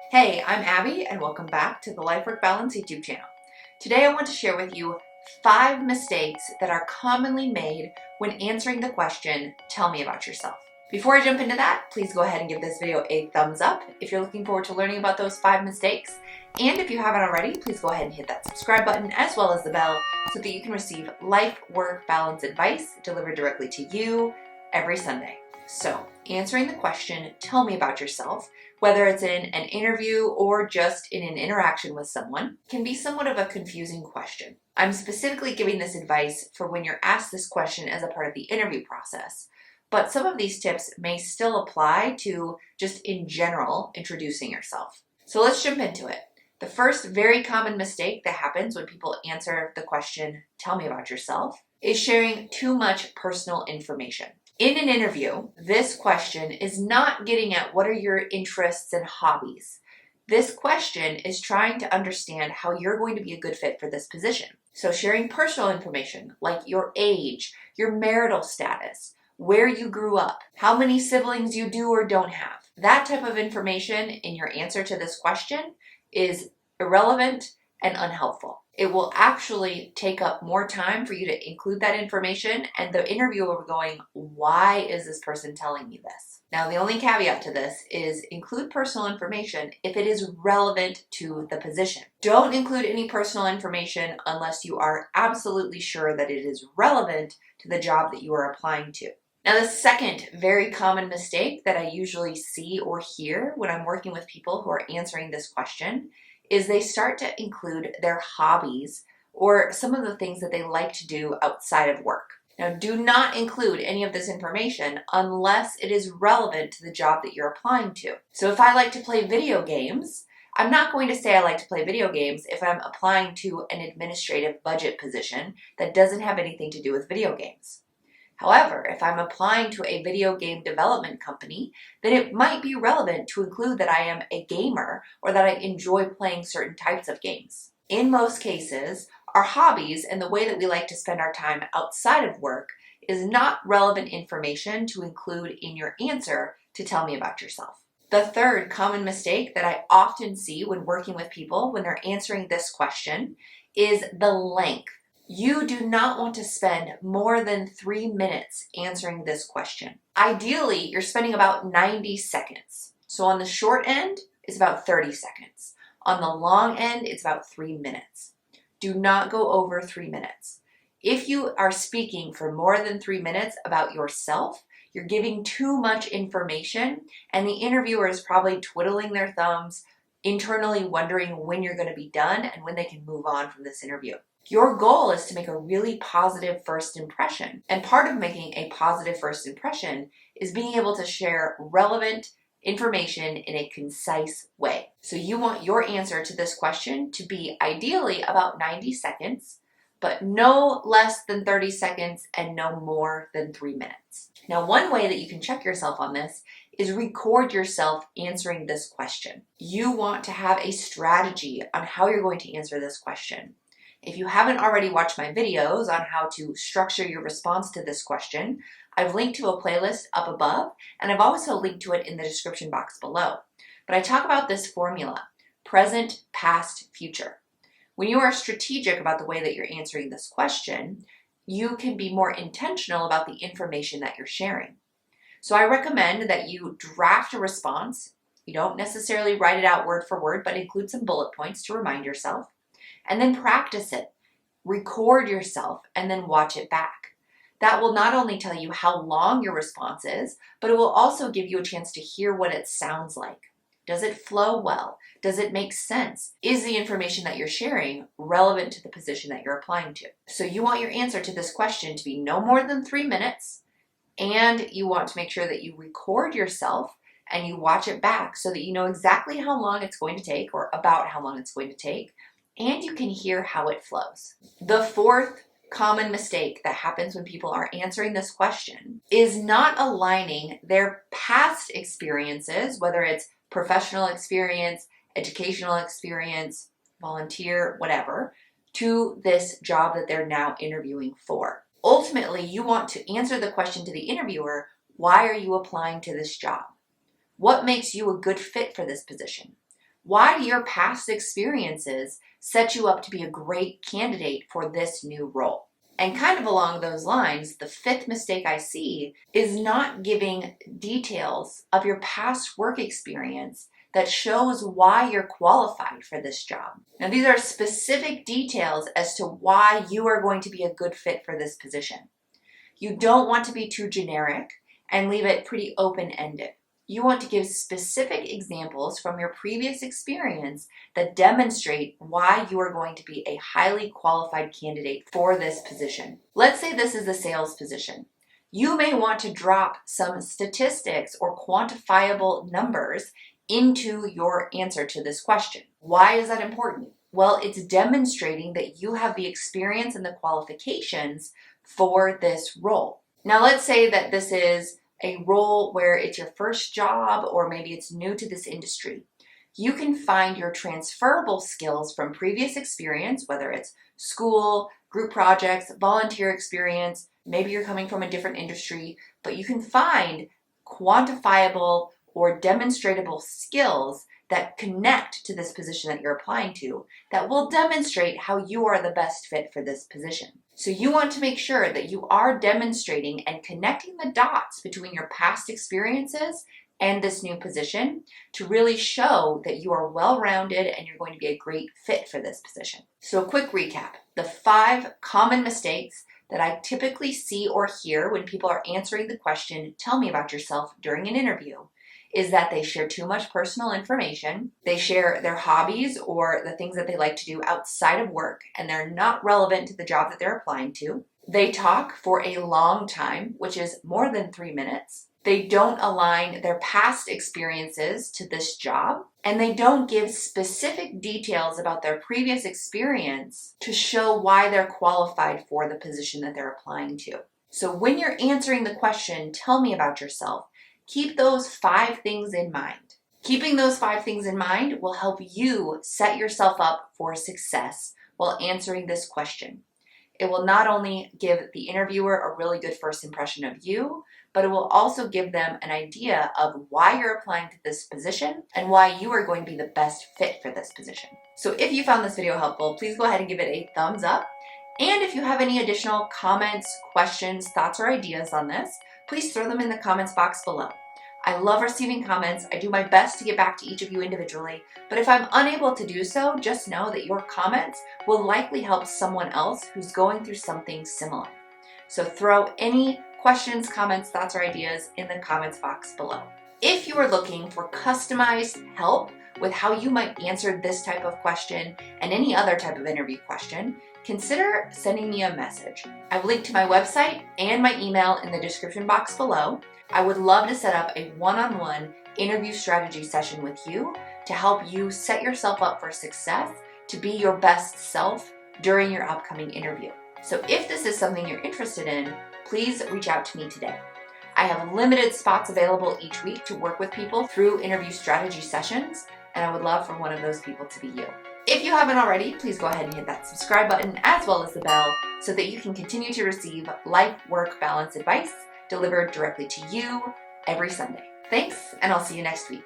Hey, I'm Abby and welcome back to the Life Work Balance YouTube channel. Today I want to share with you 5 mistakes that are commonly made when answering the question, tell me about yourself. Before I jump into that, please go ahead and give this video a thumbs up if you're looking forward to learning about those 5 mistakes. And if you haven't already, please go ahead and hit that subscribe button as well as the bell so that you can receive life work balance advice delivered directly to you every Sunday. So, answering the question, tell me about yourself, whether it's in an interview or just in an interaction with someone, can be somewhat of a confusing question. I'm specifically giving this advice for when you're asked this question as a part of the interview process, but some of these tips may still apply to just in general introducing yourself. So let's jump into it. The first very common mistake that happens when people answer the question, tell me about yourself, is sharing too much personal information. In an interview, this question is not getting at what are your interests and hobbies. This question is trying to understand how you're going to be a good fit for this position. So sharing personal information like your age, your marital status, where you grew up, how many siblings you do or don't have. That type of information in your answer to this question is irrelevant and unhelpful. It will actually take up more time for you to include that information, and the interviewer will be going, why is this person telling me this? Now, the only caveat to this is include personal information if it is relevant to the position. Don't include any personal information unless you are absolutely sure that it is relevant to the job that you are applying to. Now, the second very common mistake that I usually see or hear when I'm working with people who are answering this question is they start to include their hobbies or some of the things that they like to do outside of work. Now, do not include any of this information unless it is relevant to the job that you're applying to. So if I like to play video games, I'm not going to say I like to play video games if I'm applying to an administrative budget position that doesn't have anything to do with video games. However, if I'm applying to a video game development company, then it might be relevant to include that I am a gamer or that I enjoy playing certain types of games. In most cases, our hobbies and the way that we like to spend our time outside of work is not relevant information to include in your answer to tell me about yourself. The third common mistake that I often see when working with people when they're answering this question is the length. You do not want to spend more than 3 minutes answering this question. Ideally, you're spending about 90 seconds. So on the short end, it's about 30 seconds. On the long end, it's about 3 minutes. Do not go over 3 minutes. If you are speaking for more than 3 minutes about yourself, you're giving too much information, and the interviewer is probably twiddling their thumbs, internally wondering when you're going to be done and when they can move on from this interview. Your goal is to make a really positive first impression. And part of making a positive first impression is being able to share relevant information in a concise way. So you want your answer to this question to be ideally about 90 seconds, but no less than 30 seconds and no more than 3 minutes. Now, one way that you can check yourself on this is record yourself answering this question. You want to have a strategy on how you're going to answer this question. If you haven't already watched my videos on how to structure your response to this question, I've linked to a playlist up above, and I've also linked to it in the description box below. But I talk about this formula, present, past, future. When you are strategic about the way that you're answering this question, you can be more intentional about the information that you're sharing. So I recommend that you draft a response. You don't necessarily write it out word for word, but include some bullet points to remind yourself. And then practice it. Record yourself and then watch it back. That will not only tell you how long your response is, but it will also give you a chance to hear what it sounds like. Does it flow well? Does it make sense? Is the information that you're sharing relevant to the position that you're applying to? So you want your answer to this question to be no more than 3 minutes, and you want to make sure that you record yourself and you watch it back so that you know exactly how long it's going to take or about how long it's going to take, and you can hear how it flows. The fourth common mistake that happens when people are answering this question is not aligning their past experiences, whether it's professional experience, educational experience, volunteer, whatever, to this job that they're now interviewing for. Ultimately, you want to answer the question to the interviewer, why are you applying to this job? What makes you a good fit for this position? Why do your past experiences set you up to be a great candidate for this new role? And kind of along those lines, the fifth mistake I see is not giving details of your past work experience that shows why you're qualified for this job. Now, these are specific details as to why you are going to be a good fit for this position. You don't want to be too generic and leave it pretty open-ended. You want to give specific examples from your previous experience that demonstrate why you are going to be a highly qualified candidate for this position. Let's say this is a sales position. You may want to drop some statistics or quantifiable numbers into your answer to this question. Why is that important? Well, it's demonstrating that you have the experience and the qualifications for this role. Now, let's say that this is a role where it's your first job, or maybe it's new to this industry. You can find your transferable skills from previous experience, whether it's school, group projects, volunteer experience, maybe you're coming from a different industry, but you can find quantifiable or demonstratable skills that connect to this position that you're applying to that will demonstrate how you are the best fit for this position. So you want to make sure that you are demonstrating and connecting the dots between your past experiences and this new position to really show that you are well-rounded and you're going to be a great fit for this position. So a quick recap, the 5 common mistakes that I typically see or hear when people are answering the question, tell me about yourself during an interview, is that they share too much personal information, they share their hobbies or the things that they like to do outside of work, and they're not relevant to the job that they're applying to. They talk for a long time, which is more than 3 minutes. They don't align their past experiences to this job, and they don't give specific details about their previous experience to show why they're qualified for the position that they're applying to. So when you're answering the question, tell me about yourself, keep those 5 things in mind. Keeping those 5 things in mind will help you set yourself up for success while answering this question. It will not only give the interviewer a really good first impression of you, but it will also give them an idea of why you're applying to this position and why you are going to be the best fit for this position. So if you found this video helpful, please go ahead and give it a thumbs up. And if you have any additional comments, questions, thoughts, or ideas on this, please throw them in the comments box below. I love receiving comments. I do my best to get back to each of you individually, but if I'm unable to do so, just know that your comments will likely help someone else who's going through something similar. So throw any questions, comments, thoughts, or ideas in the comments box below. If you are looking for customized help with how you might answer this type of question and any other type of interview question, consider sending me a message. I've linked to my website and my email in the description box below. I would love to set up a one-on-one interview strategy session with you to help you set yourself up for success to be your best self during your upcoming interview. So if this is something you're interested in, please reach out to me today. I have limited spots available each week to work with people through interview strategy sessions, and I would love for one of those people to be you. If you haven't already, please go ahead and hit that subscribe button as well as the bell so that you can continue to receive life-work balance advice delivered directly to you every Sunday. Thanks, and I'll see you next week.